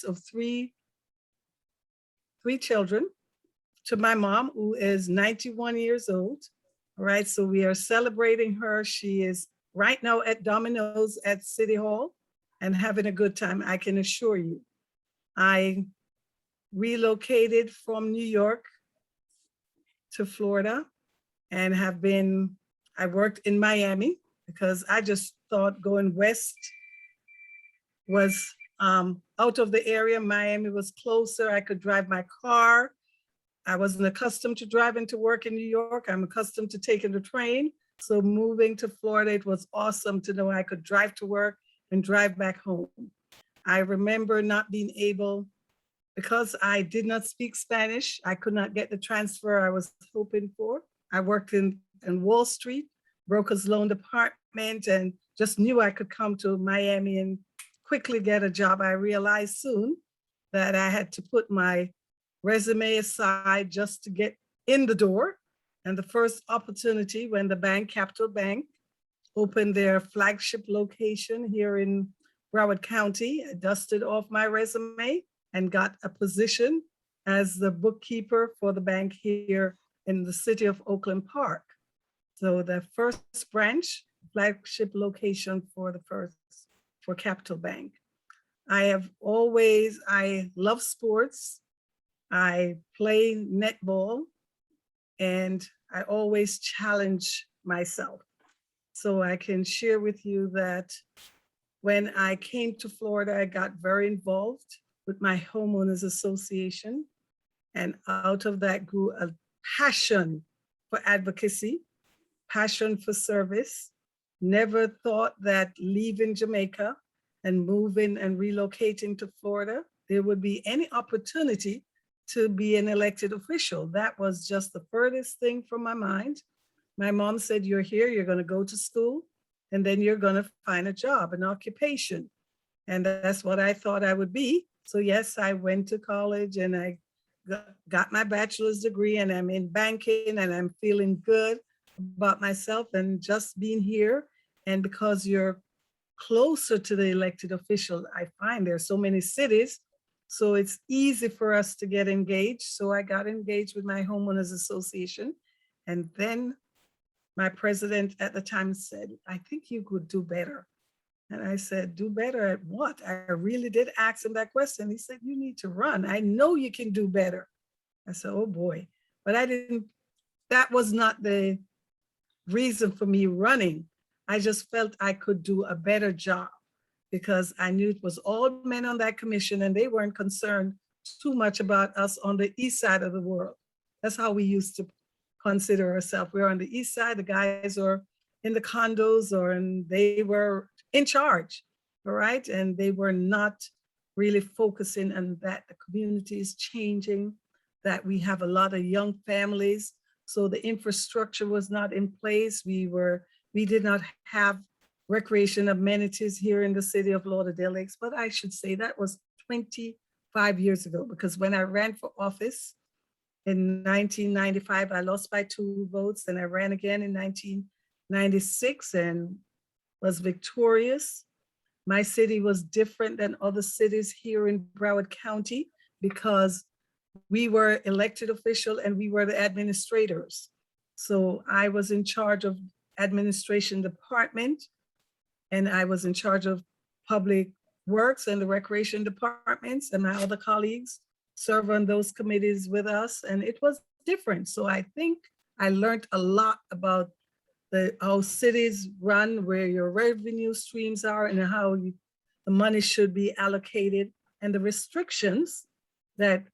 of three children, to my mom, who is 91 years old. All right, so we are celebrating her. She is right now at Domino's at City Hall and having a good time, I can assure you. I relocated from New York to Florida and I worked in Miami because I just thought going west was out of the area. Miami was closer. I could drive my car. I wasn't accustomed to driving to work in New York. I'm accustomed to taking the train. So moving to Florida, it was awesome to know I could drive to work and drive back home. I remember not being able, because I did not speak Spanish, I could not get the transfer I was hoping for. I worked in Wall Street, broker's loan department, and just knew I could come to Miami and quickly get a job. I realized soon that I had to put my resume aside just to get in the door. And the first opportunity when the bank, Capital Bank, opened their flagship location here in Broward County, I dusted off my resume and got a position as the bookkeeper for the bank here in the city of Oakland Park. So the first branch, flagship location for Capital Bank. I love sports. I play netball and I always challenge myself. So I can share with you that when I came to Florida, I got very involved with my homeowners association. And out of that grew a passion for advocacy, passion for service. Never thought that leaving Jamaica and moving and relocating to Florida, there would be any opportunity to be an elected official. That was just the furthest thing from my mind. My mom said, you're here, you're gonna go to school, and then you're gonna find a job, an occupation. And that's what I thought I would be. So yes, I went to college and I got my bachelor's degree and I'm in banking and I'm feeling good about myself and just being here. And because you're closer to the elected official, I find there's so many cities, so it's easy for us to get engaged. So I got engaged with my homeowners association. And then my president at the time said, I think you could do better. And I said, do better at what? I really did ask him that question. He said, you need to run. I know you can do better. I said, oh boy. But that was not the reason for me running. I just felt I could do a better job because I knew it was all men on that commission and they weren't concerned too much about us on the east side of the world. That's how we used to consider ourselves. We were on the east side, the guys are in the condos and they were in charge, all right? And they were not really focusing on that. The community is changing, that we have a lot of young families. So the infrastructure was not in place. We did not have recreation amenities here in the city of Lauderdale Lakes, but I should say that was 25 years ago, because when I ran for office in 1995, I lost by 2 votes, and I ran again in 1996 and was victorious. My city was different than other cities here in Broward County because we were elected official and we were the administrators. So I was in charge of administration department, and I was in charge of public works and the recreation departments, and my other colleagues serve on those committees with us, and it was different. So I think I learned a lot about how cities run, where your revenue streams are and how the money should be allocated and the restrictions that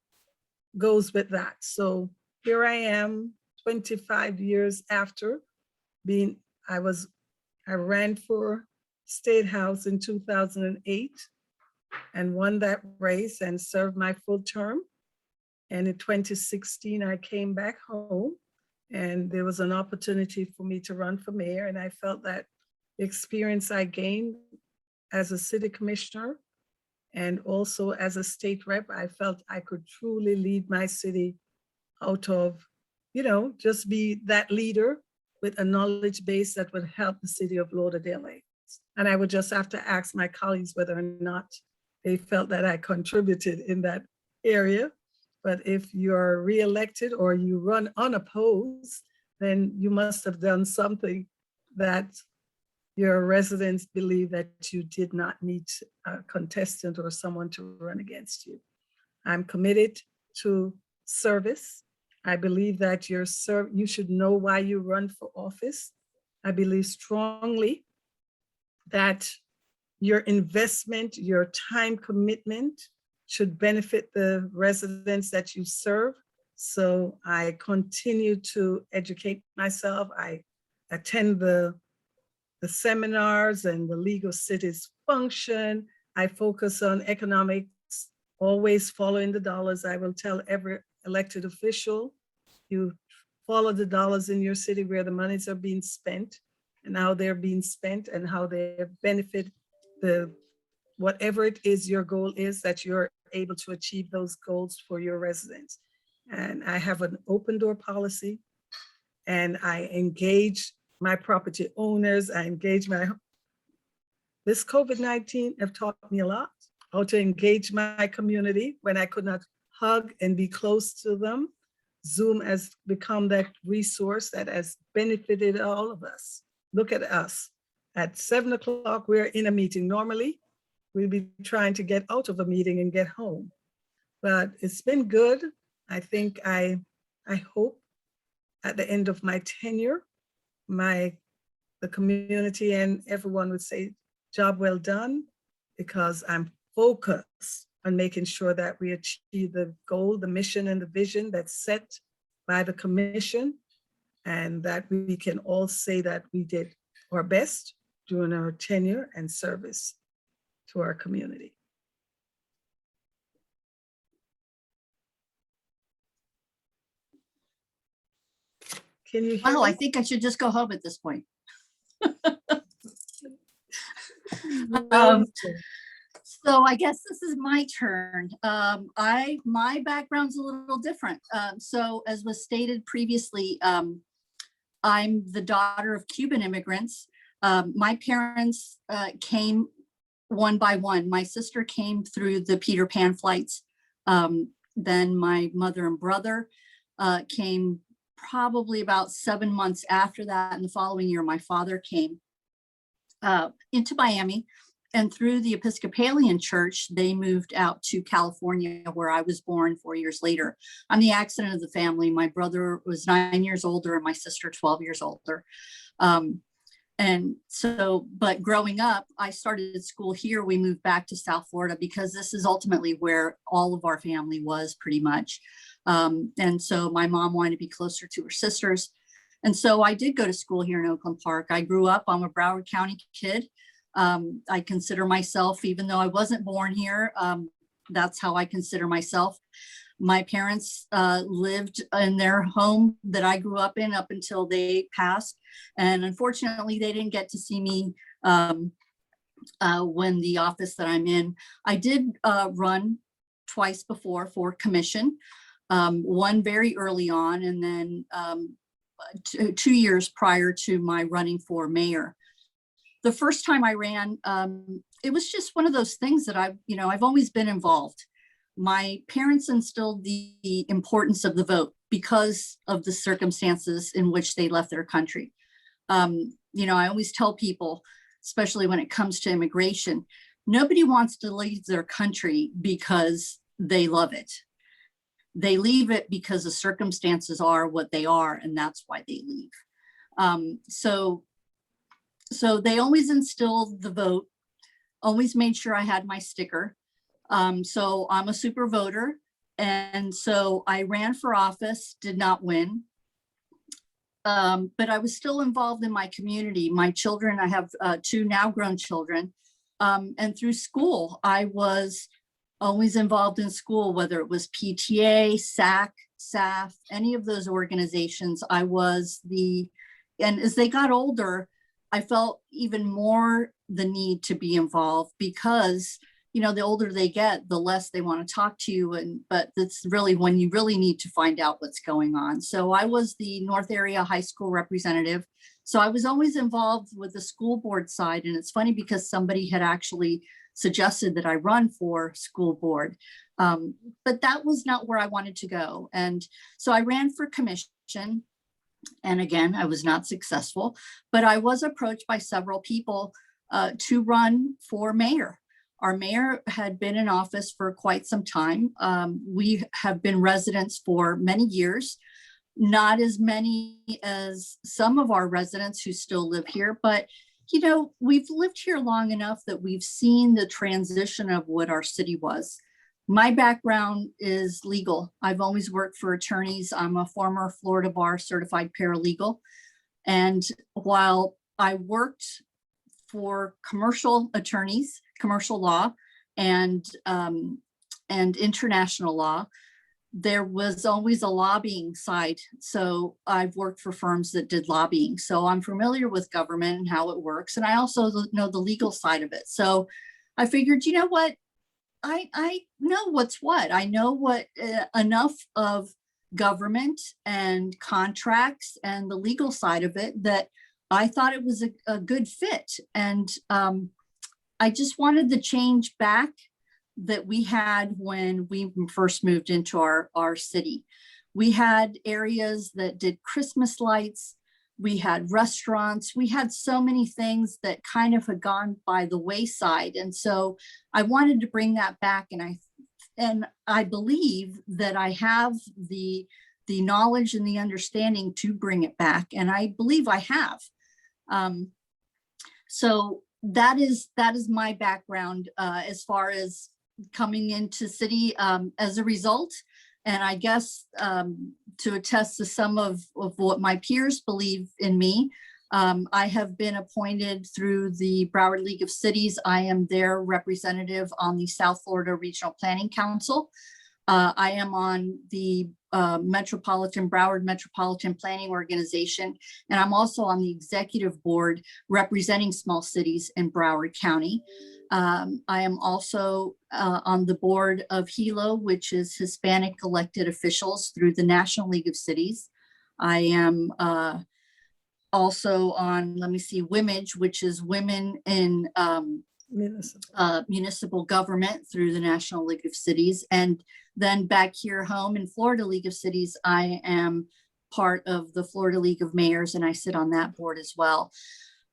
goes with that. So here I am 25 years after I ran for State House in 2008 and won that race and served my full term. And in 2016, I came back home and there was an opportunity for me to run for mayor. And I felt that the experience I gained as a city commissioner and also as a state rep, I felt I could truly lead my city out of, just be that leader with a knowledge base that would help the city of Lauderdale Lakes. And I would just have to ask my colleagues whether or not they felt that I contributed in that area. But if you're reelected or you run unopposed, then you must have done something that your residents believe that you did not need a contestant or someone to run against you. I'm committed to service. I believe that you should know why you run for office. I believe strongly that your investment, your time commitment should benefit the residents that you serve. So I continue to educate myself. I attend the seminars and the League of Cities function. I focus on economics, always following the dollars. I will tell every elected official, you follow the dollars in your city where the monies are being spent and how they're being spent and how they benefit the whatever it is your goal is, that you're able to achieve those goals for your residents. And I have an open door policy, and I engage my property owners. I engage this COVID-19 have taught me a lot, how to engage my community when I could not hug and be close to them. Zoom has become that resource that has benefited all of us. Look at us. At 7 o'clock, we're in a meeting. Normally, we'll be trying to get out of a meeting and get home. But it's been good. I think I hope at the end of my tenure, the community and everyone would say, job well done, because I'm focused on making sure that we achieve the goal, the mission, and the vision that's set by the commission, and that we can all say that we did our best during our tenure and service to our community. Can you hear Wow, me? I think I should just go home at this point. So I guess this is my turn. My background's a little different. So as was stated previously, I'm the daughter of Cuban immigrants. My parents came one by one. My sister came through the Peter Pan flights. Then my mother and brother came probably about 7 months after that. And the following year, my father came into Miami, and through the Episcopalian Church, they moved out to California, where I was born 4 years later. I'm the accident of the family. My brother was 9 years older and my sister 12 years older. And so, but growing up, I started school here. We moved back to South Florida because this is ultimately where all of our family was, pretty much. And so my mom wanted to be closer to her sisters. And so I did go to school here in Oakland Park. I grew up, I'm a Broward County kid. I consider myself, even though I wasn't born here, that's how I consider myself. My parents lived in their home that I grew up in up until they passed. And unfortunately, they didn't get to see me when the office that I'm in. I did run twice before for commission, one very early on, and then 2 years prior to my running for mayor. The first time I ran, it was just one of those things that I've always been involved. My parents instilled the importance of the vote because of the circumstances in which they left their country. I always tell people, especially when it comes to immigration, nobody wants to leave their country because they love it. They leave it because the circumstances are what they are, and that's why they leave. So they always instilled the vote, always made sure I had my sticker. So I'm a super voter. And so I ran for office, did not win. But I was still involved in my community. My children, I have 2 now grown children. And through school, I was always involved in school, whether it was PTA, SAC, SAF, any of those organizations. I was and as they got older, I felt even more the need to be involved because, the older they get, the less they want to talk to you. But that's really when you really need to find out what's going on. So I was the North Area High School representative. So I was always involved with the school board side. And it's funny because somebody had actually suggested that I run for school board. But that was not where I wanted to go. And so I ran for commission. And again, I was not successful, but I was approached by several people to run for mayor. Our mayor had been in office for quite some time. We have been residents for many years, not as many as some of our residents who still live here, but you know, we've lived here long enough that we've seen the transition of what our city was. My background is legal. I've always worked for attorneys. I'm a former Florida Bar certified paralegal. And while I worked for commercial attorneys, commercial law, and international law, there was always a lobbying side. So I've worked for firms that did lobbying. So I'm familiar with government and how it works. And I also know the legal side of it. So I figured, you know what? I know what's what. I know what enough of government and contracts and the legal side of it that I thought it was a good fit. And I just wanted the change back that we had when we first moved into our city. We had areas that did Christmas lights. We had restaurants. We had so many things that kind of had gone by the wayside. And so I wanted to bring that back. And I believe that I have the knowledge and the understanding to bring it back. And I believe I have. So that is my background as far as coming into city as a result. And I guess to attest to some of what my peers believe in me, I have been appointed through the Broward League of Cities. I am their representative on the South Florida Regional Planning Council. I am on the Broward Metropolitan Planning Organization, and I'm also on the executive board representing small cities in Broward County. I am also on the board of HELO, which is Hispanic elected officials through the National League of Cities. I am also on, WIMAGE, which is Women in Municipal Government through the National League of Cities. And then back here home in Florida League of Cities, I am part of the Florida League of Mayors, and I sit on that board as well.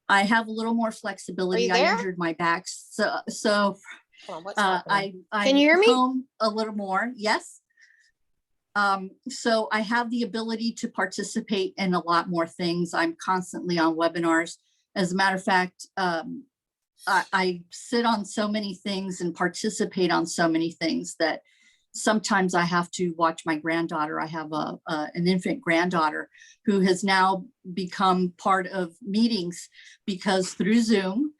I have a little more flexibility. I injured my back, so I Can you hear me? Home a little more. Yes. So I have the ability to participate in a lot more things. I'm constantly on webinars. As a matter of fact, I sit on so many things and participate on so many things that sometimes I have to watch my granddaughter. I have an infant granddaughter who has now become part of meetings because through Zoom,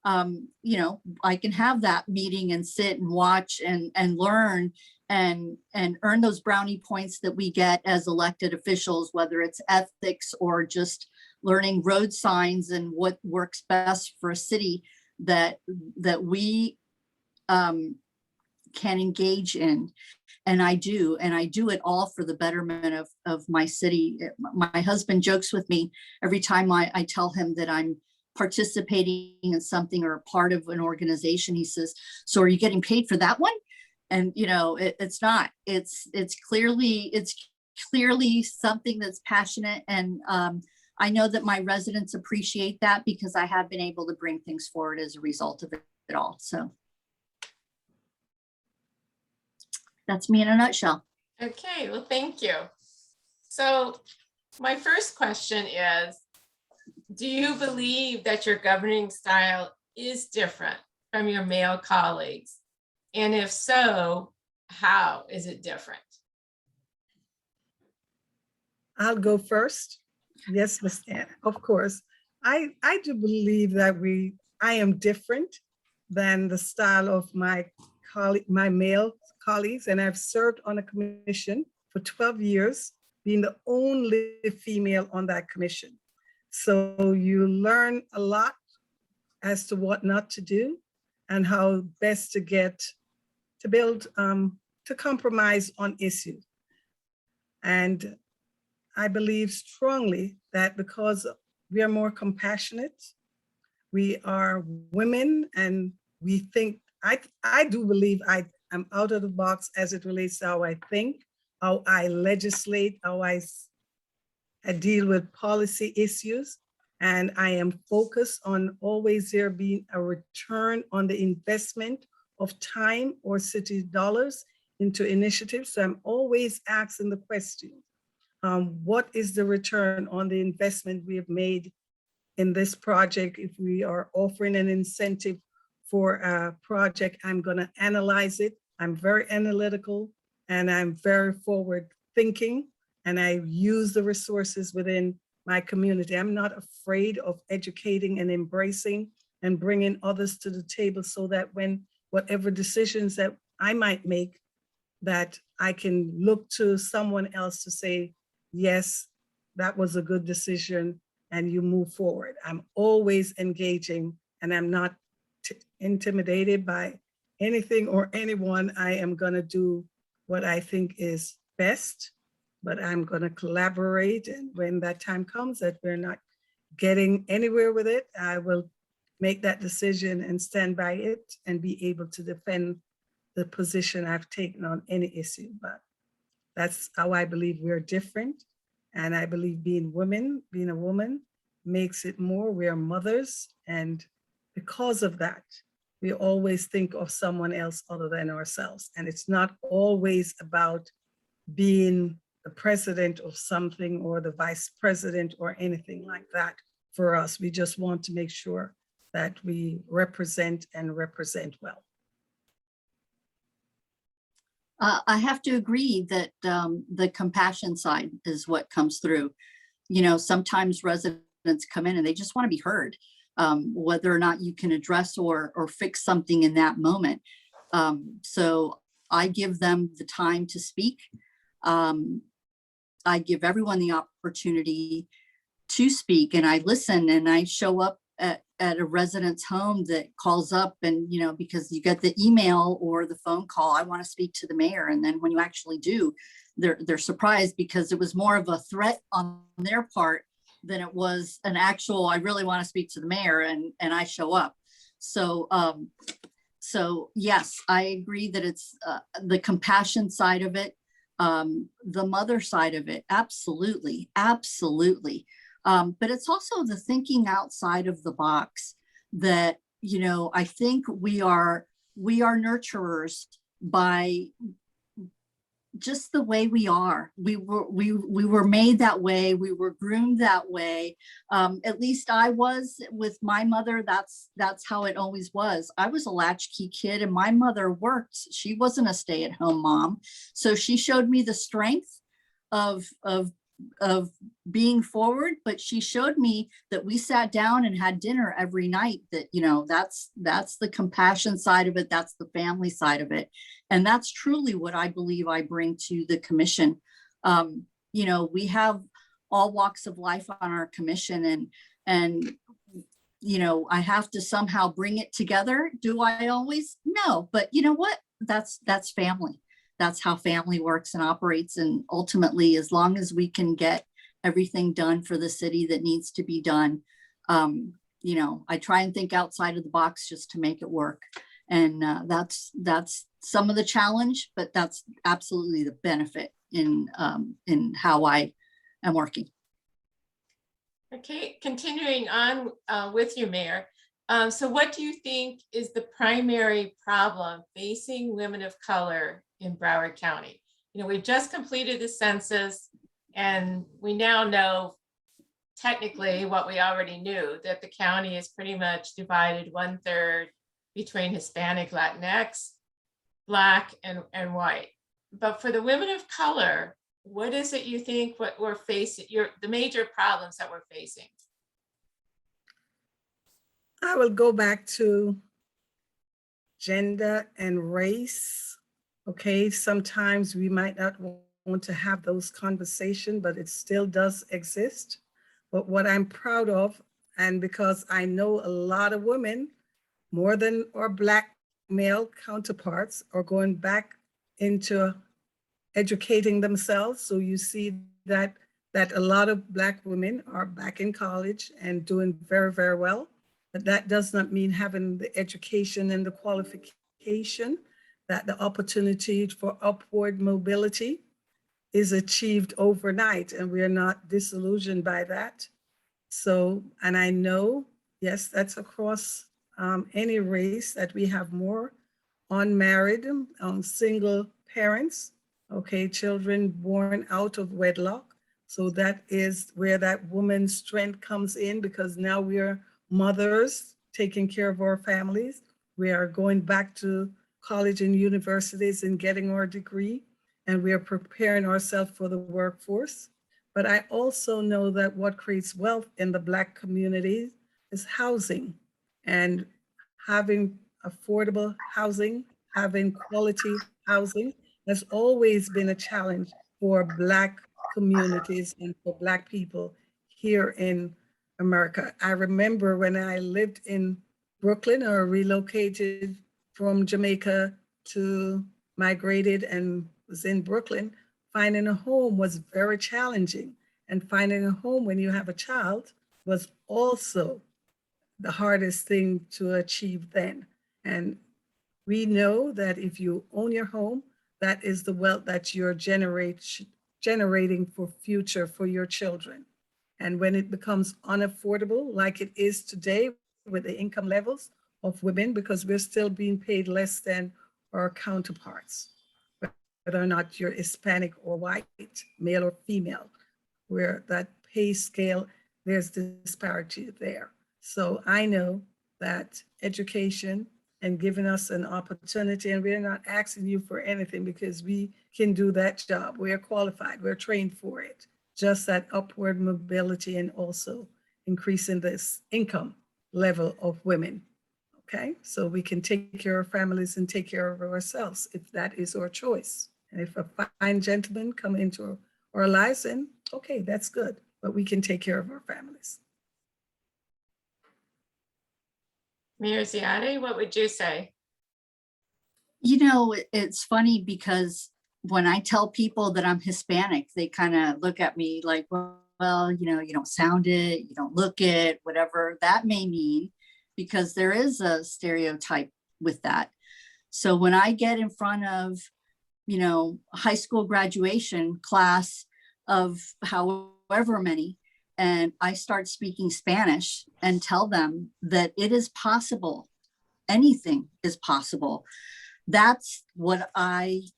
I can have that meeting and sit and watch and learn and earn those brownie points that we get as elected officials, whether it's ethics or just learning road signs and what works best for a city that we can engage in. And I do it all for the betterment of my city. My husband jokes with me every time I tell him that I'm participating in something or a part of an organization. He says, "So are you getting paid for that one?" And it's not. It's clearly something that's passionate, and I know that my residents appreciate that because I have been able to bring things forward as a result of it all. So that's me in a nutshell. Okay, well, thank you. So my first question is, do you believe that your governing style is different from your male colleagues? And if so, how is it different? I'll go first. Yes, Ms. Ann, of course. I do believe that I am different than the style of my male colleagues, and I've served on a commission for 12 years, being the only female on that commission. So you learn a lot as to what not to do and how best to build, to compromise on issues. And I believe strongly that because we are more compassionate, we are women, and I do believe I'm out of the box as it relates to how I think, how I legislate, how I deal with policy issues. And I am focused on always there being a return on the investment of time or city dollars into initiatives. So I'm always asking the question, what is the return on the investment we have made in this project? If we are offering an incentive for a project, I'm going to analyze it. I'm very analytical and I'm very forward thinking, and I use the resources within my community. I'm not afraid of educating and embracing and bringing others to the table so that when whatever decisions that I might make, that I can look to someone else to say, yes, that was a good decision, and you move forward. I'm always engaging and I'm not intimidated by anything or anyone. I am gonna do what I think is best, but I'm gonna collaborate. And when that time comes that we're not getting anywhere with it, I will make that decision and stand by it and be able to defend the position I've taken on any issue. But that's how I believe we're different. And I believe being a woman makes it more. We are mothers. And because of that, we always think of someone else other than ourselves. And it's not always about being the president of something or the vice president or anything like that. For us, we just want to make sure that we represent and represent well. I have to agree that the compassion side is what comes through. You know, sometimes residents come in and they just want to be heard, whether or not you can address or fix something in that moment. So I give them the time to speak. I give everyone the opportunity to speak, and I listen, and I show up at a resident's home that calls up, and, you know, because you get the email or the phone call, I want to speak to the mayor. And then when you actually do, they're surprised, because it was more of a threat on their part than it was an actual, I really want to speak to the mayor, and I show up. So, so yes, I agree that it's the compassion side of it, the mother side of it. Absolutely. Absolutely. But it's also the thinking outside of the box that, you know, I think we are nurturers by just the way we are. We were made that way. We were groomed that way. At least I was with my mother. That's how it always was. I was a latchkey kid, and my mother worked. She wasn't a stay-at-home mom. So she showed me the strength of being forward, but she showed me that we sat down and had dinner every night. That, you know, that's the compassion side of it. That's the family side of it. And that's truly what I believe I bring to the commission. You know, we have all walks of life on our commission, and, you know, I have to somehow bring it together. Do I always? No, but you know what? That's family. That's how family works and operates. And ultimately, as long as we can get everything done for the city that needs to be done, you know, I try and think outside of the box just to make it work. And that's some of the challenge, but that's absolutely the benefit in how I am working. Okay, continuing on with you, Mayor. So what do you think is the primary problem facing women of color in Broward County? You know, we've just completed the census, and we now know technically what we already knew, that the county is pretty much divided 1/3 between Hispanic, Latinx, Black, and white. But for the women of color, what is it you think what we're facing, the major problems that we're facing? I will go back to gender and race. Okay, sometimes we might not want to have those conversations, but it still does exist. But what I'm proud of, and because I know a lot of women, more than our Black male counterparts, are going back into educating themselves. So you see that a lot of Black women are back in college and doing very, very well. But that does not mean having the education and the qualification education, that the opportunity for upward mobility is achieved overnight, and we are not disillusioned by that. So, and I know, yes, that's across any race, that we have more unmarried, single parents, okay, children born out of wedlock. So that is where that woman's strength comes in, because now we are mothers taking care of our families. We are going back to college and universities and getting our degree, and we are preparing ourselves for the workforce. But I also know that what creates wealth in the Black community is housing, and having affordable housing, having quality housing has always been a challenge for Black communities and for Black people here in America. I remember when I lived in Brooklyn, or relocated from Jamaica to migrated and was in Brooklyn, finding a home was very challenging. And finding a home when you have a child was also the hardest thing to achieve then. And we know that if you own your home, that is the wealth that you're generating for future for your children. And when it becomes unaffordable, like it is today with the income levels of women, because we're still being paid less than our counterparts, whether or not you're Hispanic or white, male or female, where that pay scale, there's disparity there. So I know that education and giving us an opportunity, and we're not asking you for anything because we can do that job. We're qualified, we're trained for it. Just that upward mobility, and also increasing this income level of women. Okay, so we can take care of families and take care of ourselves if that is our choice. And if a fine gentleman come into our lives, then okay, that's good, but we can take care of our families. Mayor Ziade, what would you say? You know, it's funny because when I tell people that I'm Hispanic, they kind of look at me like, well, you know, you don't sound it, you don't look it, whatever that may mean, because there is a stereotype with that. So when I get in front of, you know, high school graduation class of however many, and I start speaking Spanish and tell them that it is possible, anything is possible. That's the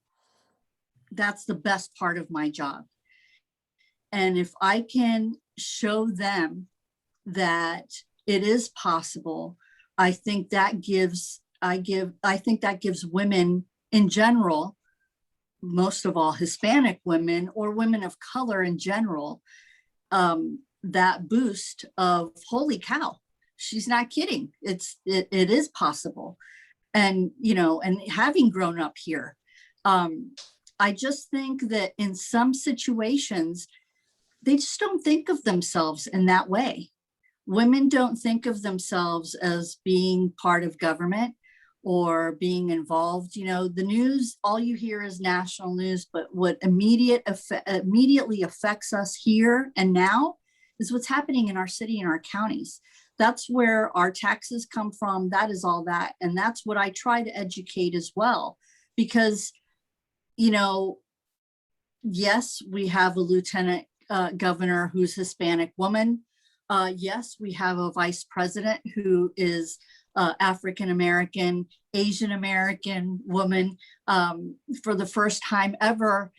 best part of my job. And if I can show them that it is possible, I think that gives women in general, most of all Hispanic women or women of color in general, that boost of holy cow, she's not kidding. It is possible. And, you know, and having grown up here, I just think that in some situations, they just don't think of themselves in that way. Women don't think of themselves as being part of government or being involved. You know, the news, all you hear is national news, but what immediately affects us here and now is what's happening in our city and our counties. That's where our taxes come from. That is all that. And that's what I try to educate as well, because, you know, yes, we have a lieutenant governor who's Hispanic woman. Yes, we have a vice president who is African-American, Asian-American woman, for the first time ever.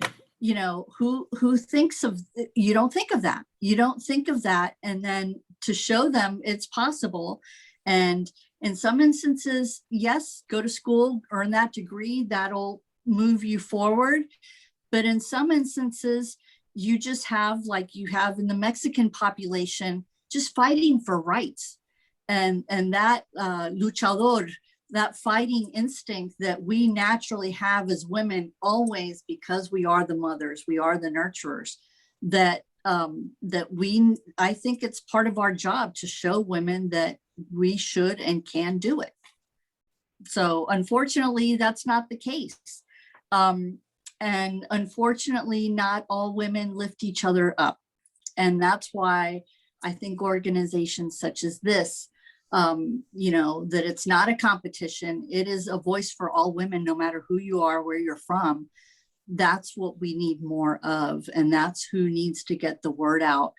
You know, who thinks of, you don't think of that. You don't think of that. And then to show them it's possible. And in some instances, yes, go to school, earn that degree, that'll move you forward. But in some instances, you just have, like you have in the Mexican population, just fighting for rights. And that luchador, that fighting instinct that we naturally have as women always, because we are the mothers, we are the nurturers, I think it's part of our job to show women that we should and can do it. So unfortunately, that's not the case. And unfortunately, not all women lift each other up. And that's why I think organizations such as this You know, that it's not a competition. It is a voice for all women, no matter who you are, where you're from. That's what we need more of. And that's who needs to get the word out.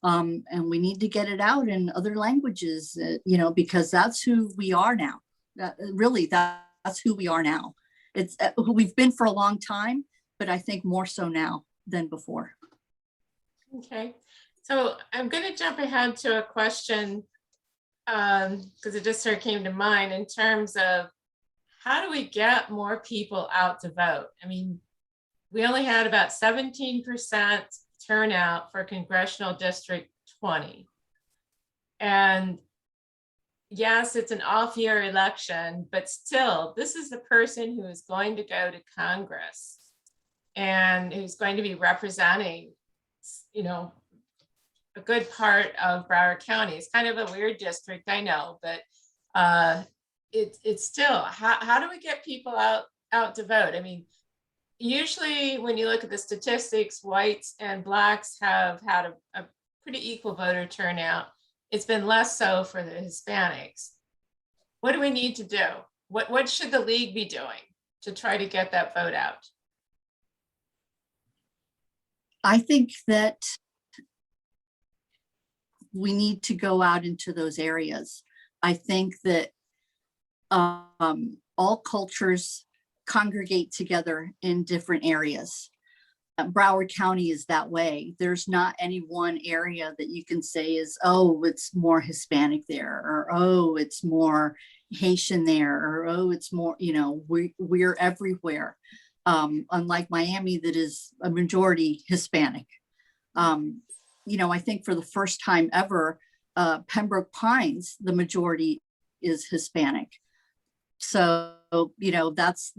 And we need to get it out in other languages, you know, because that's who we are now. Really, that's who we are now. It's who we've been for a long time, but I think more so now than before. Okay, so I'm going to jump ahead to a question because it just sort of came to mind in terms of how do we get more people out to vote? I mean, we only had about 17% turnout for Congressional District 20. And yes, it's an off-year election, but still, this is the person who is going to go to Congress and who's going to be representing, you know, a good part of Broward County. It's kind of a weird district, I know, but it's still, how do we get people out to vote? I mean, usually when you look at the statistics, whites and blacks have had a pretty equal voter turnout. It's been less so for the Hispanics. What do we need to do? What should the league be doing to try to get that vote out? I think that we need to go out into those areas. I think that all cultures congregate together in different areas. Broward County is that way. There's not any one area that you can say is, oh, it's more Hispanic there, or oh, it's more Haitian there, or oh, it's more, you know, we're everywhere. Unlike Miami, that is a majority Hispanic. You know, I think for the first time ever, Pembroke Pines, the majority is Hispanic. So, you know, that's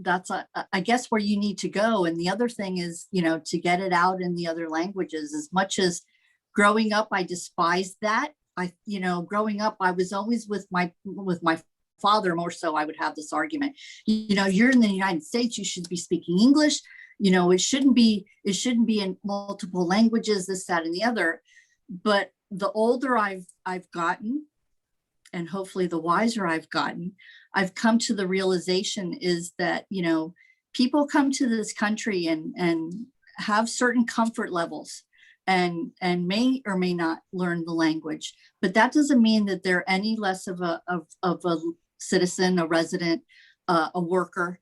I guess where you need to go. And the other thing is, you know, to get it out in the other languages. As much as growing up, I despised that. You know, growing up, I was always with my father. More so, I would have this argument. You know, you're in the United States. You should be speaking English. You know, it shouldn't be in multiple languages. This, that, and the other. But the older I've gotten, and hopefully the wiser I've gotten, I've come to the realization is that, you know, people come to this country and have certain comfort levels and may or may not learn the language, but that doesn't mean that they're any less of a citizen, a resident, a worker.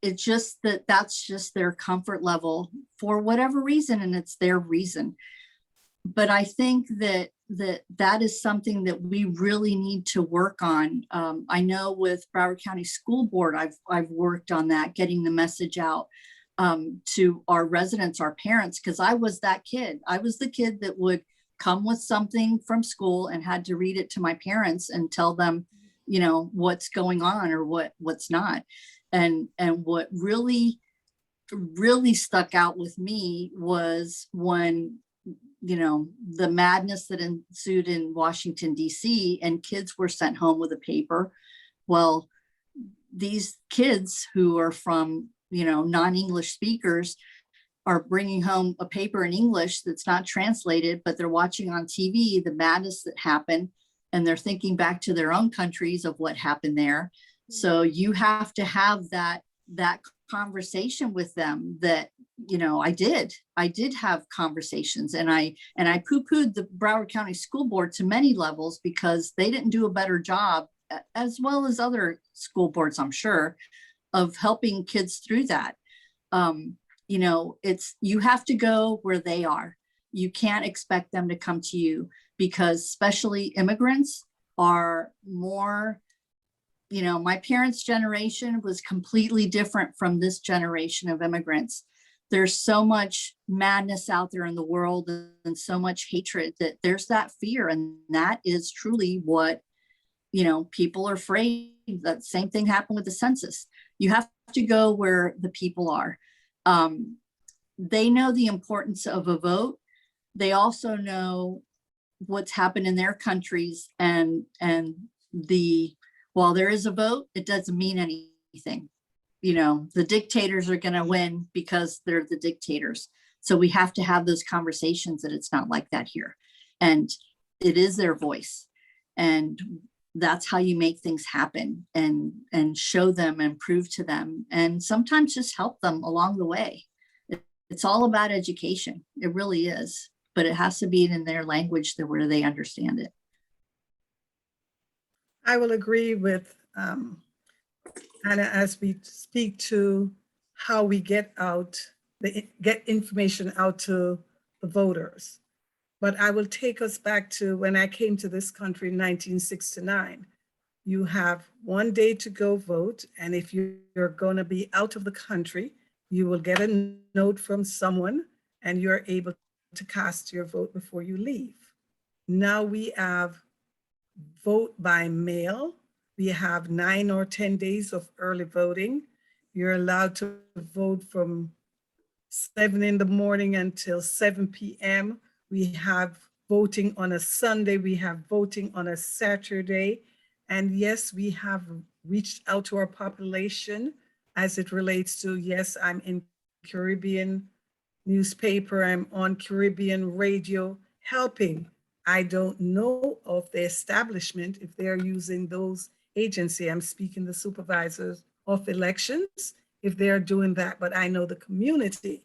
It's just that's just their comfort level for whatever reason, and it's their reason. But I think that is something that we really need to work on. I know with Broward County School Board, I've worked on that, getting the message out to our residents, our parents, because I was that kid. I was the kid that would come with something from school and had to read it to my parents and tell them, you know, what's going on or what's not. And what really stuck out with me was when, you know, the madness that ensued in Washington, D.C., and kids were sent home with a paper. Well, these kids who are from, you know, non-English speakers are bringing home a paper in English that's not translated, but they're watching on TV the madness that happened, and they're thinking back to their own countries of what happened there. So you have to have that conversation with them. That, you know, I did have conversations, and I poo-pooed the Broward County School Board to many levels because they didn't do a better job, as well as other school boards, I'm sure, of helping kids through that. You know, you have to go where they are. You can't expect them to come to you, because especially immigrants are more, you know, my parents' generation was completely different from this generation of immigrants. There's so much madness out there in the world and so much hatred that there's that fear. And that is truly what, you know, people are afraid. That same thing happened with the census. You have to go where the people are. They know the importance of a vote. They also know what's happened in their countries, and while there is a vote, it doesn't mean anything. You know, the dictators are going to win because they're the dictators. So we have to have those conversations that it's not like that here. And it is their voice. And that's how you make things happen, and show them and prove to them, and sometimes just help them along the way. It's all about education. It really is, but it has to be in their language where they understand it. I will agree with Anna as we speak to how we get information out to the voters. But I will take us back to when I came to this country in 1969. You have 1 day to go vote, and if you're going to be out of the country, you will get a note from someone, and you're able to cast your vote before you leave. Now we have vote by mail. We have 9 or 10 days of early voting. You're allowed to vote from 7 in the morning until 7 p.m. We have voting on a Sunday. We have voting on a Saturday. And yes, we have reached out to our population as it relates to, yes, I'm in Caribbean newspaper, I'm on Caribbean radio helping. I don't know of the establishment if they're using those agency. I'm speaking the supervisors of elections, if they're doing that, but I know the community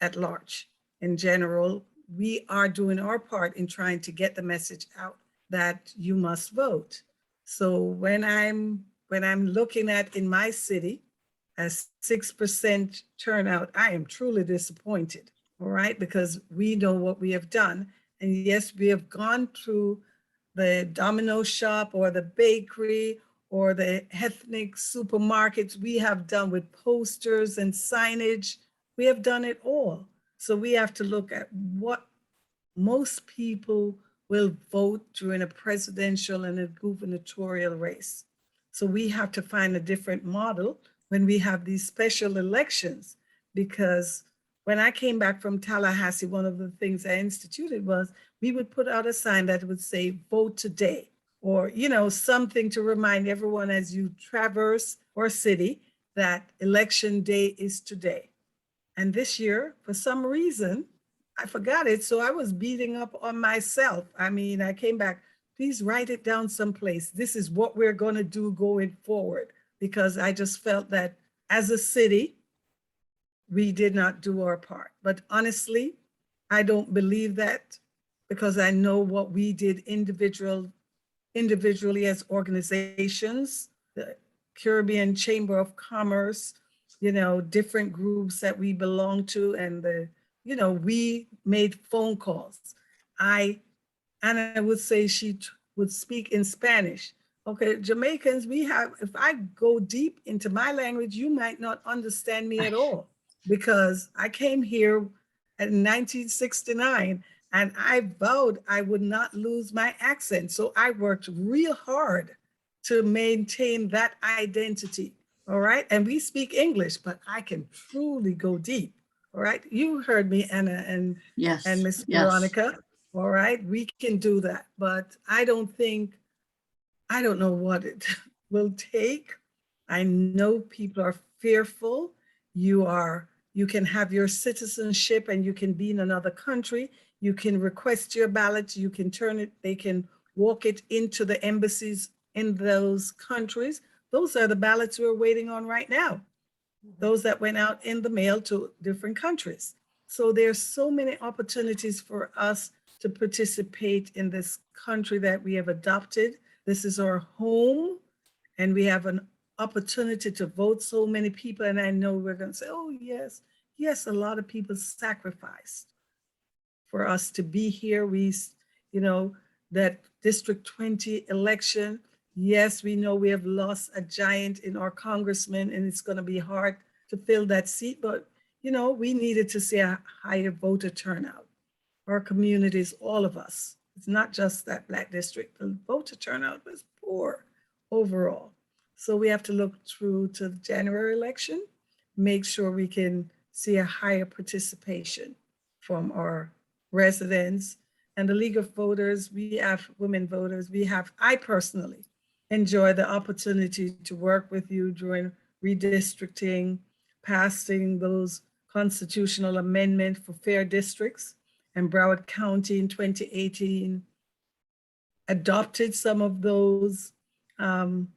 at large in general, we are doing our part in trying to get the message out that you must vote. So when I'm looking at in my city a 6% turnout, I am truly disappointed, all right, because we know what we have done. And yes, we have gone through the Domino shop or the bakery or the ethnic supermarkets. We have done with posters and signage. We have done it all. So we have to look at what most people will vote during a presidential and a gubernatorial race. So we have to find a different model when we have these special elections, because when I came back from Tallahassee, one of the things I instituted was we would put out a sign that would say, vote today, or, you know, something to remind everyone as you traverse our city that election day is today. And this year, for some reason, I forgot it. So I was beating up on myself. I mean, I came back, please write it down someplace. This is what we're going to do going forward, because I just felt that as a city, we did not do our part. But honestly, I don't believe that, because I know what we did individually as organizations, the Caribbean Chamber of Commerce, you know, different groups that we belong to, and the, you know, we made phone calls. Anna would say she would speak in Spanish. Okay, Jamaicans, we have, if I go deep into my language, you might not understand me at all, because I came here in 1969 and I vowed I would not lose my accent. So I worked real hard to maintain that identity. All right. And we speak English, but I can truly go deep. All right. You heard me, Anna and Yes. Miss Yes. Veronica. All right. We can do that. But I don't know what it will take. I know people are fearful. You can have your citizenship and you can be in another country. You can request your ballot. You can turn it, they can walk it into the embassies in those countries. Those are the ballots we're waiting on right now. Those that went out in the mail to different countries. So there's so many opportunities for us to participate in this country that we have adopted. This is our home, and we have an opportunity to vote. So many people, and I know we're going to say, oh, yes, yes, a lot of people sacrificed for us to be here. You know, that District 20 election, yes, we know we have lost a giant in our congressman, and it's going to be hard to fill that seat, but, you know, we needed to see a higher voter turnout. Our communities, all of us, it's not just that Black district, the voter turnout was poor overall. So we have to look through to the January election, make sure we can see a higher participation from our residents. And the League of Voters, we have women voters, I personally enjoy the opportunity to work with you during redistricting, passing those constitutional amendments for fair districts. And Broward County in 2018 adopted some of those um,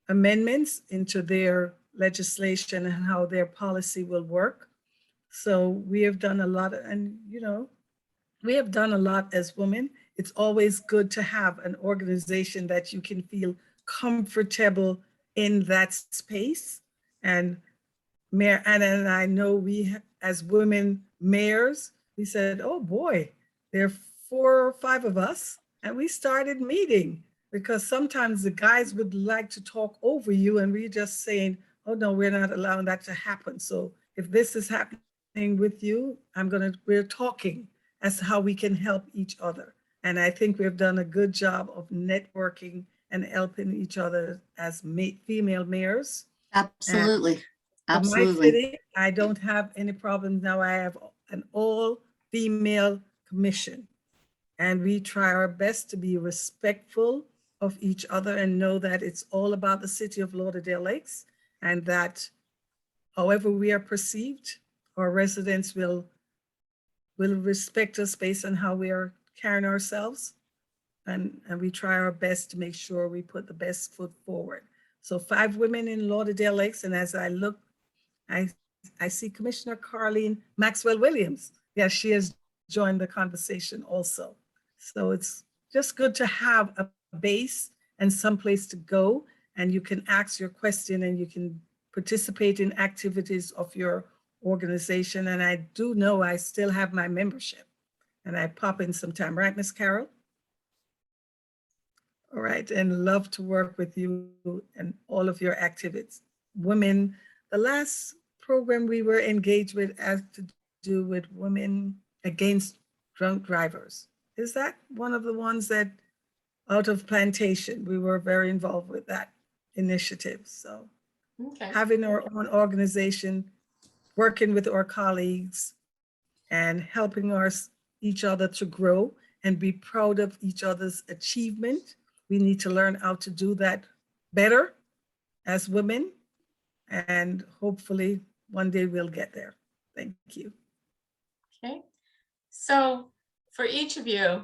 amendments into their legislation and how their policy will work. So we have done a lot, and we have done a lot as women. It's always good to have an organization that you can feel comfortable in that space. And Mayor Anna and I know as women mayors, we said, oh boy, there are 4 or 5 of us. And we started meeting because sometimes the guys would like to talk over you and we're just saying, oh no, we're not allowing that to happen. So if this is happening with you, we're talking as to how we can help each other. And I think we've done a good job of networking and helping each other as female mayors. Absolutely. For my Absolutely. city, I don't have any problems now. I have an all-female commission. And we try our best to be respectful of each other and know that it's all about the city of Lauderdale Lakes, and that however we are perceived, our residents will respect us based on how we are carrying ourselves. And we try our best to make sure we put the best foot forward. So 5 women in Lauderdale Lakes, and as I look, I see Commissioner Carleen Maxwell Williams. Yes, she has joined the conversation also. So it's just good to have a base and someplace to go, and you can ask your question and you can participate in activities of your organization. And I do know I still have my membership and I pop in sometime, right, Miss Carol? All right, and love to work with you and all of your activities. Women, the last program we were engaged with has to do with women against drunk drivers. Is that one of the ones that out of Plantation, we were very involved with that initiative. So Okay. having our own organization, working with our colleagues and helping each other to grow and be proud of each other's achievement. We need to learn how to do that better as women, and hopefully one day we'll get there. Thank you. Okay. So for each of you,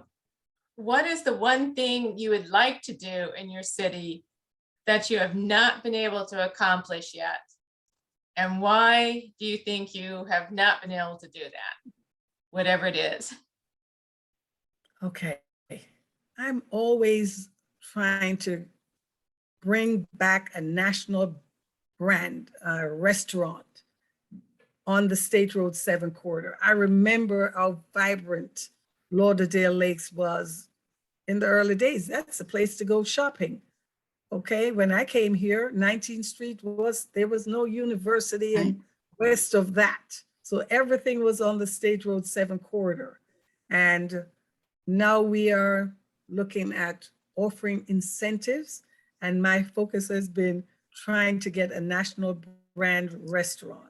what is the one thing you would like to do in your city that you have not been able to accomplish yet? And why do you think you have not been able to do that? Whatever it is. Okay. I'm always trying to bring back a national brand restaurant on the State Road 7 corridor. I remember how vibrant Lauderdale Lakes was in the early days. That's a place to go shopping. Okay, when I came here, 19th Street there was no university and west of that. So everything was on the State Road 7 corridor. And now we are looking at offering incentives, and my focus has been trying to get a national brand restaurant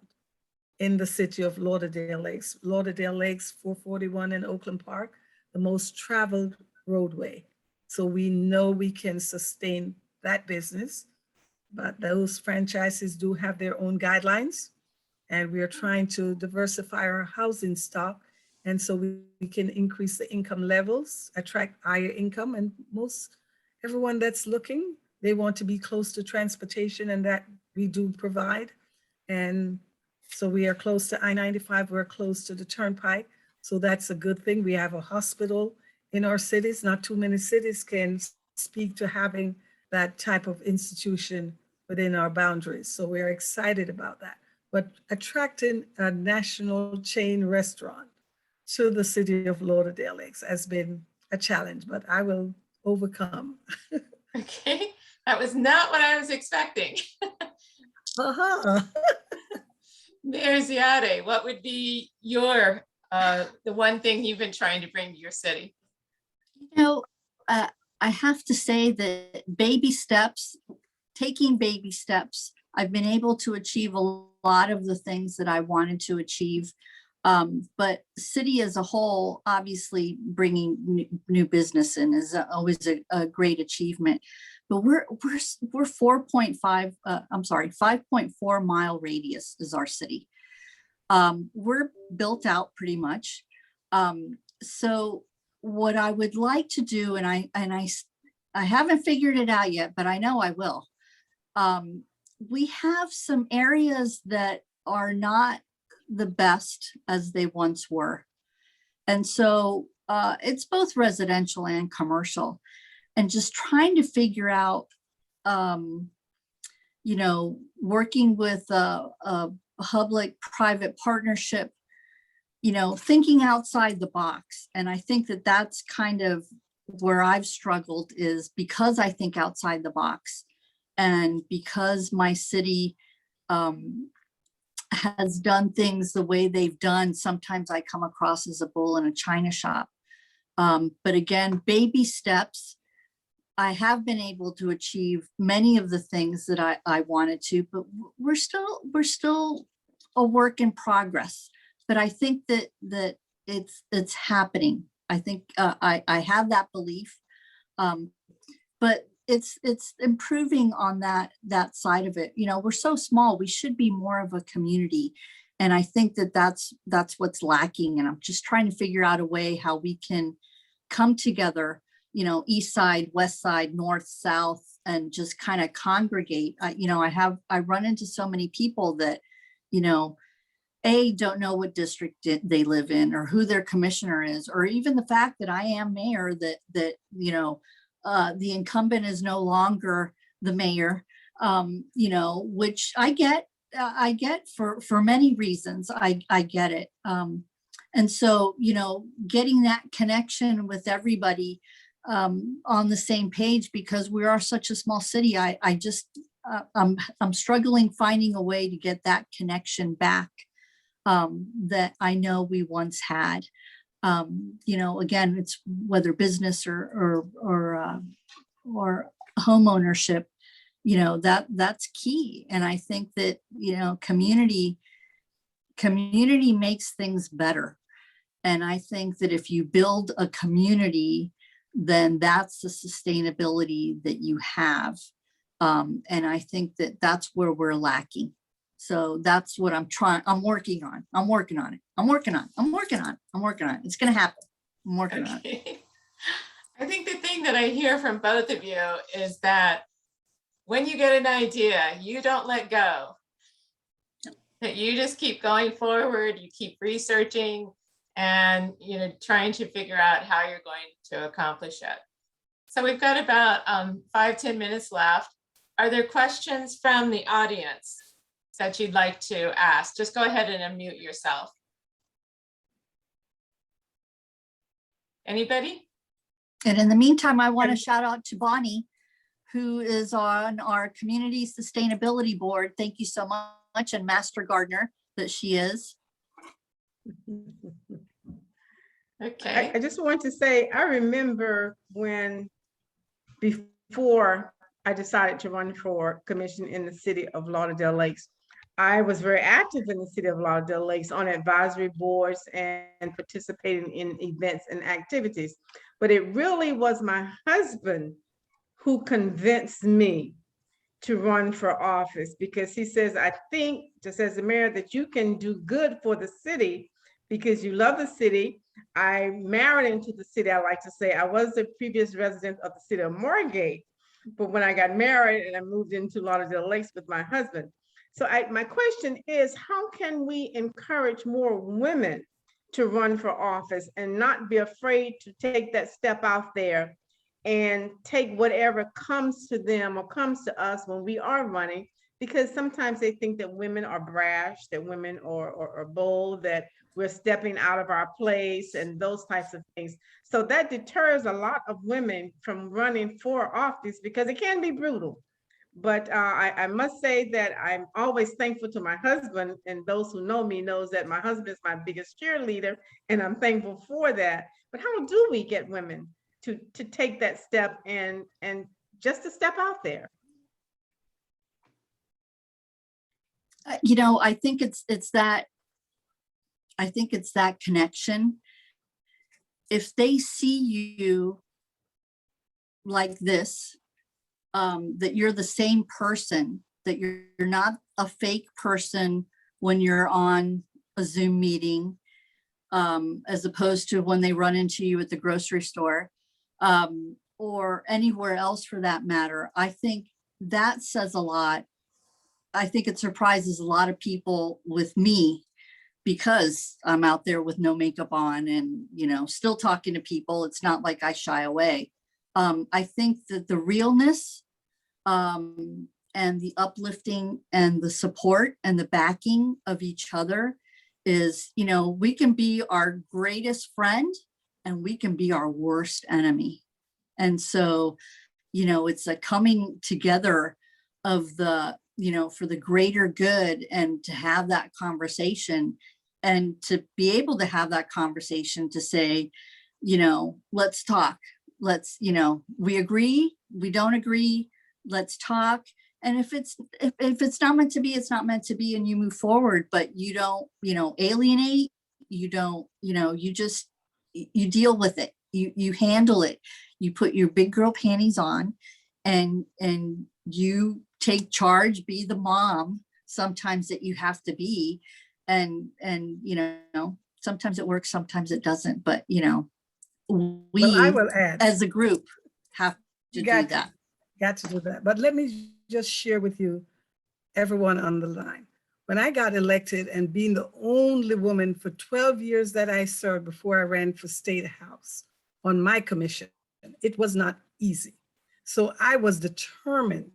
in the city of Lauderdale Lakes. Lauderdale Lakes, 441 in Oakland Park, the most traveled roadway. So we know we can sustain that business, but those franchises do have their own guidelines, and we are trying to diversify our housing stock. And so we can increase the income levels, attract higher income, and everyone that's looking, they want to be close to transportation, and that we do provide. And so we are close to I-95, we're close to the Turnpike. So that's a good thing. We have a hospital in our cities. Not too many cities can speak to having that type of institution within our boundaries. So we're excited about that. But attracting a national chain restaurant to the city of Lauderdale Lakes has been a challenge, but I will overcome. Okay, that was not what I was expecting. Mayor Ziade, what would be the one thing you've been trying to bring to your city? I have to say that taking baby steps, I've been able to achieve a lot of the things that I wanted to achieve. But city as a whole, obviously bringing new business in is always a great achievement. But we're 5.4 mile radius is our city. We're built out pretty much. So what I would like to do, and I I haven't figured it out yet, but I know I will. We have some areas that are not the best as they once were. And so it's both residential and commercial, and just trying to figure out, you know, working with a public-private partnership, you know, thinking outside the box. And I think that that's kind of where I've struggled, is because I think outside the box, and because my city has done things the way they've done, sometimes I come across as a bull in a china shop. But again, baby steps. I have been able to achieve many of the things that I wanted to, but we're still a work in progress. But I think that it's happening. I think I have that belief, but it's improving on that side of it. You know, we're so small. We should be more of a community, and I think that's what's lacking. And I'm just trying to figure out a way how we can come together. You know, east side, west side, north, south, and just kind of congregate. You know, I run into so many people that, you know, don't know what district they live in, or who their commissioner is, or even the fact that I am mayor, that you know, the incumbent is no longer the mayor, you know, which I get for many reasons. I get it. And so, you know, getting that connection with everybody on the same page, because we are such a small city. I just, I'm struggling finding a way to get that connection back that I know we once had. You know, again, it's whether business or home ownership, you know, that's key. And I think that, you know, community makes things better. And I think that if you build a community, then that's the sustainability that you have. And I think that that's where we're lacking. So that's what I'm working on. I'm working on it. It's going to happen. I'm working on it. I think the thing that I hear from both of you is that when you get an idea, you don't let go. That you just keep going forward, you keep researching, and, you know, trying to figure out how you're going to accomplish it. So we've got about 5-10 minutes left. Are there questions from the audience that you'd like to ask? Just go ahead and unmute yourself. Anybody? And in the meantime, I want to shout out to Bonnie, who is on our community sustainability board. Thank you so much. And Master Gardener that she is. Okay. I just want to say, I remember when, before I decided to run for commission in the city of Lauderdale Lakes, I was very active in the city of Lauderdale Lakes on advisory boards and participating in events and activities. But it really was my husband who convinced me to run for office, because he says, I think, just as the mayor, that you can do good for the city because you love the city. I married into the city. I like to say I was a previous resident of the city of Moorgate, but when I got married and I moved into Lauderdale Lakes with my husband. So my question is, how can we encourage more women to run for office and not be afraid to take that step out there and take whatever comes to them or comes to us when we are running? Because sometimes they think that women are brash, that women are bold, that we're stepping out of our place and those types of things. So that deters a lot of women from running for office, because it can be brutal. But I must say that I'm always thankful to my husband, and those who know me knows that my husband is my biggest cheerleader, and I'm thankful for that. But how do we get women to take that step and just to step out there? You know, I think it's that connection. If they see you like this, that you're the same person, that you're not a fake person when you're on a Zoom meeting, as opposed to when they run into you at the grocery store, or anywhere else for that matter, I think that says a lot. I think it surprises a lot of people with me because I'm out there with no makeup on and, you know, still talking to people. It's not like I shy away. I think that the realness and the uplifting and the support and the backing of each other is, you know, we can be our greatest friend and we can be our worst enemy. And so, you know, it's a coming together of the, you know, for the greater good, and to have that conversation and to be able to have that conversation to say, you know, let's talk. Let's, you know, we agree, we don't agree, let's talk. And if it's not meant to be, it's not meant to be, and you move forward, but you don't, you know, alienate, you don't, you know, you just, you deal with it, you handle it, you put your big girl panties on and you take charge, be the mom sometimes that you have to be. And, you know, sometimes it works, sometimes it doesn't, but you know, Well, I we will add, as a group have to you do that. got to do that. But let me just share with you, everyone on the line. When I got elected and being the only woman for 12 years that I served before I ran for State House on my commission, it was not easy. So I was determined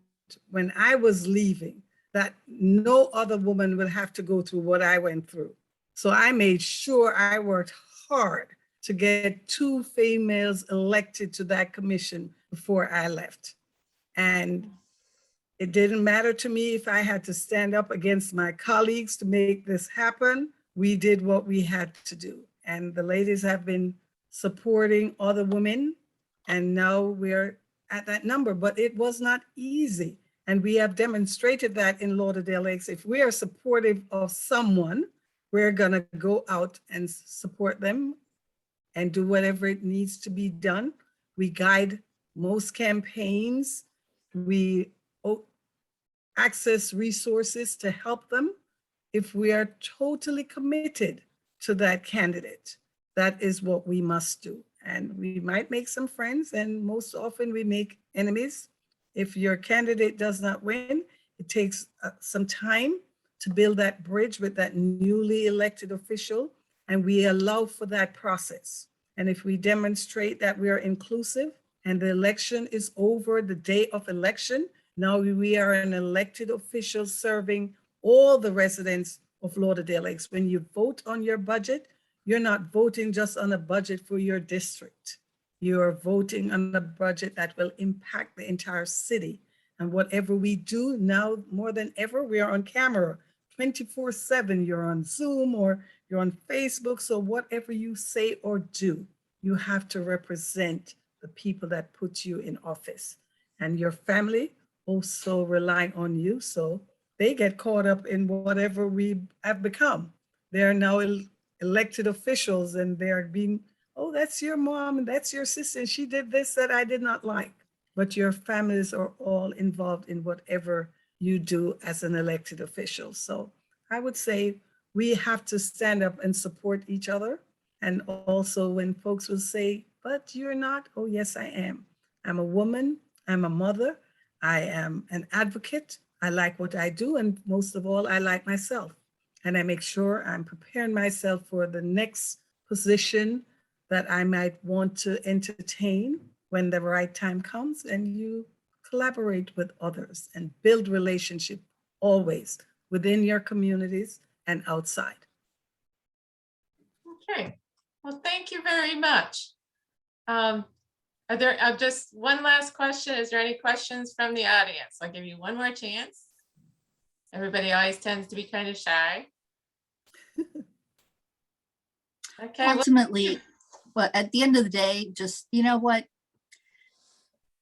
when I was leaving that no other woman would have to go through what I went through. So I made sure I worked hard to get 2 females elected to that commission before I left. And it didn't matter to me if I had to stand up against my colleagues to make this happen. We did what we had to do. And the ladies have been supporting other women. And now we're at that number, but it was not easy. And we have demonstrated that in Lauderdale Lakes. If we are supportive of someone, we're gonna go out and support them and do whatever it needs to be done. We guide most campaigns. We access resources to help them. If we are totally committed to that candidate, that is what we must do. And we might make some friends, and most often we make enemies. If your candidate does not win, it takes some time to build that bridge with that newly elected official, and we allow for that process. And if we demonstrate that we are inclusive and the election is over the day of election, now we are an elected official serving all the residents of Lauderdale Lakes. When you vote on your budget, you're not voting just on a budget for your district. You are voting on a budget that will impact the entire city. And whatever we do now, more than ever, we are on camera 24/7. You're on Zoom or you're on Facebook. So whatever you say or do, you have to represent the people that put you in office. And your family also rely on you. So they get caught up in whatever we have become. They are now elected officials, and they're being, oh, that's your mom and that's your sister, and she did this that I did not like. But your families are all involved in whatever you do as an elected official. So I would say we have to stand up and support each other. And also when folks will say, but you're not, oh yes, I am. I'm a woman, I'm a mother, I am an advocate, I like what I do, and most of all, I like myself. And I make sure I'm preparing myself for the next position that I might want to entertain when the right time comes. And you collaborate with others and build relationship always within your communities and outside. Okay, well, thank you very much. Are there just one last question? Is there any questions from the audience? I'll give you one more chance. Everybody always tends to be kind of shy. Okay. Ultimately, but at the end of the day, just, you know what?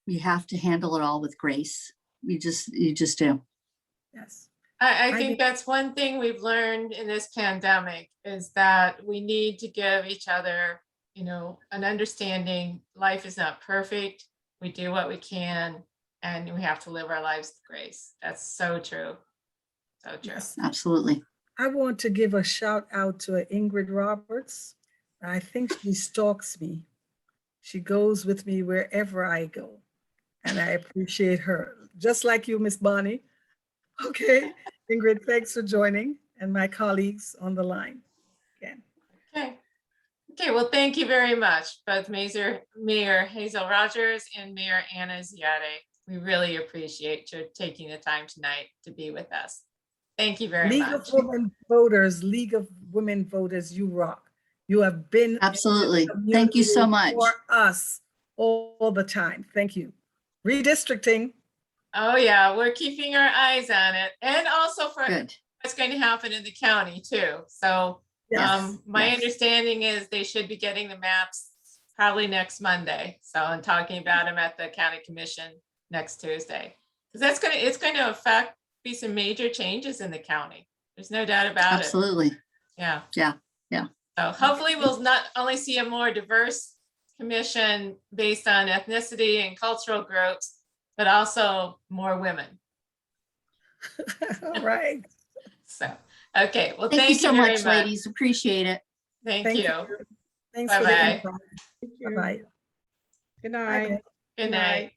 You have to handle it all with grace. You just do. Yes. I think that's one thing we've learned in this pandemic is that we need to give each other, you know, an understanding. Life is not perfect. We do what we can, and we have to live our lives with grace. That's so true. So true. Yes. Absolutely. I want to give a shout out to Ingrid Roberts. I think she stalks me. She goes with me wherever I go. And I appreciate her, just like you, Miss Bonnie. Okay, Ingrid, thanks for joining, and my colleagues on the line again. Okay. Okay, well, thank you very much, both Mayor Hazel Rogers and Mayor Anna Ziade. We really appreciate your taking the time tonight to be with us. Thank you very League much. of Women Voters, League of Women Voters, you rock. You have been in the Absolutely. Thank you so community much. for us all the time. Thank you. Redistricting. Oh, yeah, we're keeping our eyes on it, and also for Good. what's going to happen in the county too. So Yes, my yes. understanding is they should be getting the maps probably next Monday. So I'm talking about them at the county commission next Tuesday. Because it's going to be some major changes in the county. There's no doubt about it. Absolutely. Yeah. Yeah, yeah. So hopefully we'll not only see a more diverse commission based on ethnicity and cultural groups, but also more women. All right. So, okay, well, Thank you so very much, ladies. Appreciate it. Thank Thank you. you. Thanks for the Bye-bye. invite. Thank you. Bye-bye. Good Bye, night. Beth. Good night.